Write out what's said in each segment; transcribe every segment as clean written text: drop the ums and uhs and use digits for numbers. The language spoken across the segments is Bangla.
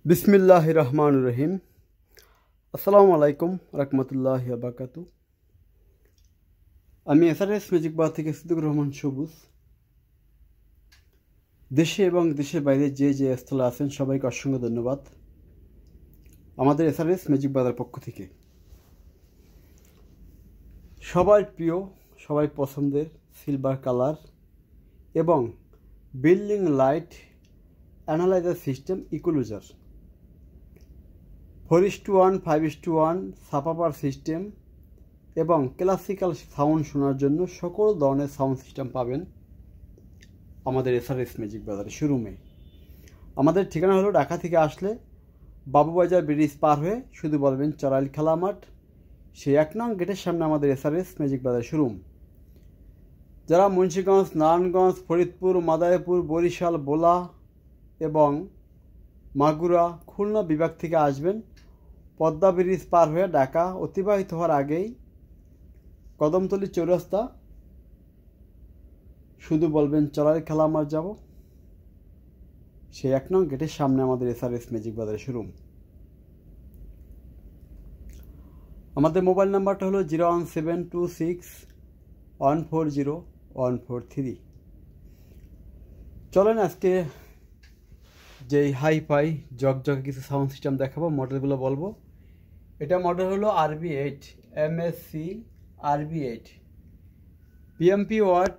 বিসমিল্লাহির রহমানির রহিম। আসসালামু আলাইকুম রহমতুল্লাহি ওয়া বারাকাতুহু। আমি এসআরএস ম্যাজিক বার থেকে সিদ্দিকুর রহমান সবুজ। দেশে এবং দেশের বাইরে যে যে স্থলে আছেন সবাইকে অসংখ্য ধন্যবাদ আমাদের এসআরএস ম্যাজিক বারের পক্ষ থেকে। সবার প্রিয়, সবাই পছন্দের সিলভার কালার এবং building light analyser system equaliser 4:1, 5:1 সাপাপার সিস্টেম এবং ক্লাসিক্যাল সাউন্ড শোনার জন্য সকল ধরনের সাউন্ড সিস্টেম পাবেন আমাদের এসআরএস ম্যাজিক বাজারের শোরুমে। আমাদের ঠিকানা হলো ঢাকা থেকে আসলে বাবুবাজার ব্রিজ পার হয়ে শুধু বলবেন চড়াইল খেলা মাঠ, সেই 1 নং গেটের সামনে আমাদের এসআরএস ম্যাজিক বাজার শোরুম। যারা মুন্সিগঞ্জ, নারায়ণগঞ্জ, ফরিদপুর, মাদারীপুর, বরিশাল, ভোলা এবং মাগুরা, খুলনা বিভাগ থেকে আসবেন, পদ্মা ব্রিজ পার হয়ে ঢাকা অতিবাহিত হওয়ার আগেই কদমতলী চৌরাস্তা শুধু বলবেন চড়াইল খেলা মাঠ যাব, সেই 1 নং গেটের সামনে আমাদের এসআরএস ম্যাজিক বাজারের শোরুম। আমাদের মোবাইল নাম্বারটা হলো 01726140143। চলেন আজকে যেই হাই-ফাই জগজগে কিছু সাউন্ড সিস্টেম দেখাবো, মডেলগুলো বলবো। এটা মডেল হলো RB8 MSC RB8, PMP watt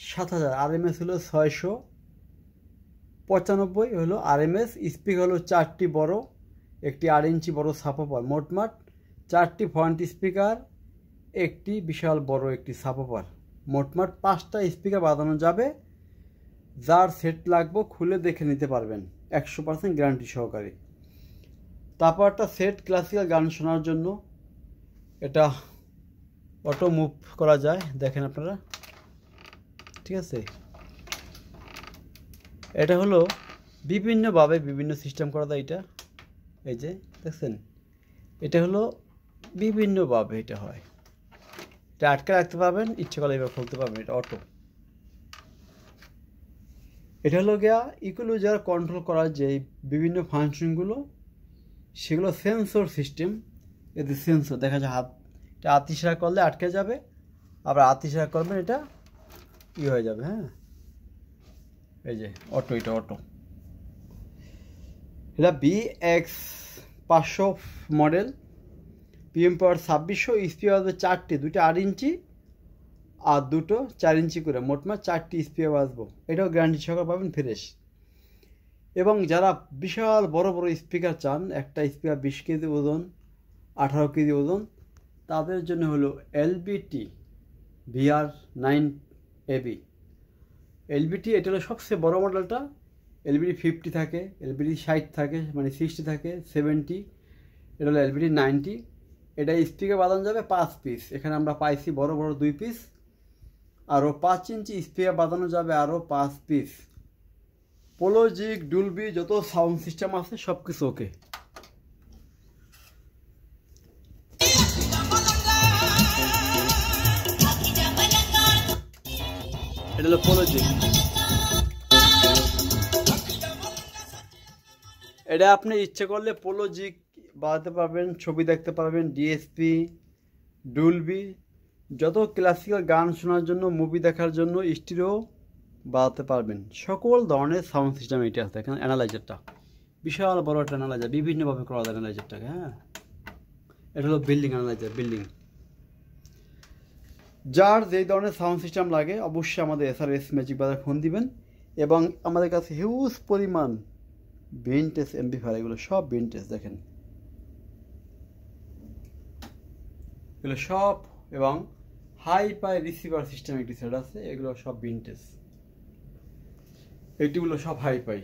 7000, RMS হলো 695 হলো RMS। স্পিকার হলো 4টি বড়, একটি 8 ইঞ্চি বড় সাপোপার, মোটমাট 4টি ফ্রন্ট স্পিকার, একটি বিশাল বড় একটি সাপোপার, মোটমাট 5টা স্পিকার বাজানো যাবে। যার সেট লাগবে খুলে দেখে নিতে পারবেন 100% গ্যারান্টি সহকারে। তারপর একটা সেট ক্লাসিক্যাল গান শোনার জন্য, এটা অটো মুভ করা যায়, দেখেন আপনারা, ঠিক আছে। এটা হলো বিভিন্নভাবে বিভিন্ন সিস্টেম করা যায়। এটা এই যে দেখছেন, এটা হলো বিভিন্নভাবে এটা হয়। এটা আটকে রাখতে পারবেন, ইচ্ছে করলে এবার খুলতে পারবেন, এটা অটো। এটা হলো গিয়া ইকুলুজার কন্ট্রোল করার যে বিভিন্ন ফাংশনগুলো, সেগুলো সেন্সর সিস্টেম। এতে সেন্সর দেখা যায়, এটা হাত ইশারা করলে আটকে যাবে, আবার হাত ইশারা করবেন এটা হয়ে যাবে। হ্যাঁ, এই যে অটো, এটা অটো। এটা BX500 মডেল, PM পাওয়ার 2600, স্পিকার হবে 4টি, 2টা 8 ইঞ্চি আর 2টো 4 ইঞ্চি করে, মোটমাট 4টি স্পিকার বাজবো। এটাও গ্যারান্টি সহকারে পাবেন ফ্রেশ। এবং যারা বিশাল বড় বড় স্পিকার চান, একটা স্পিকার 20 কেজি ওজন, 18 কেজি ওজন, তাদের জন্য হলো LBT VR9AB। LBT এটা হলো সবচেয়ে বড় মডেলটা। LBT 50 থাকে, LBT 60 থাকে, মানে 60 থাকে, 70। এটা হলো LBT 90। এটা স্পিকার বাজানো যাবে 5 পিস। এখানে আমরা পাইছি বড় বড় 2 পিস, আরও 5 ইঞ্চি স্পিকার বাজানো যাবে আরও 5 পিস। পোলোজিক, ডুলবি যত সাউন্ড সিস্টেম আছে সব কিছু ওকে। এটা হলো পোলোজিক। এটা আপনি ইচ্ছে করলে পোলোজিক বাজাতে পারবেন, ছবি দেখতে পারবেন, ডিএসপি, ডুলবি, যত ক্লাসিক্যাল গান শোনার জন্য, মুভি দেখার জন্য, স্টিরিও বাজাতে পারবেন। সকল ধরনের সাউন্ড সিস্টেম এটা আছে। এখানে অ্যানালাইজারটা বিশাল বড় একটা অ্যানালাইজার, বিভিন্নভাবে করা যায় অ্যানালাইজারটাকে। হ্যাঁ, এটা হলো বিল্ডিং অ্যানালাইজার, বিল্ডিং। যার যেই ধরনের সাউন্ড সিস্টেম লাগে অবশ্যই আমাদের এসআরএস ম্যাজিক বাজার ফোন দিবেন। এবং আমাদের কাছে হিউজ পরিমাণ ভিনটেজ এমপ্লিফায়ার, এগুলো সব ভিনটেজ, দেখেন এগুলো সব। এবং হাই-ফাই রিসিভার সিস্টেম একটি সেট আছে, এগুলো সব ভিনটেজ, এইটিগুলো সব হাই-ফাই।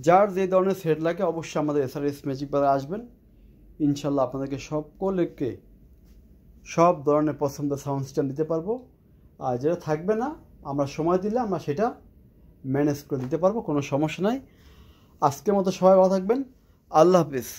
যার যে ধরনের সেট লাগে অবশ্যই আমাদের এসআরএস ম্যাজিক বাজারে আসবেন, ইনশাল্লাহ আপনাদেরকে সকলকে সব ধরনের পছন্দের সাউন্ড সিস্টেম দিতে পারবো। আর যেটা থাকবে না, আমরা সময় দিলে আমরা সেটা ম্যানেজ করে দিতে পারবো, কোনো সমস্যা নাই। আজকের মতো সবাই ভালো থাকবেন, আল্লাহ হাফিজ।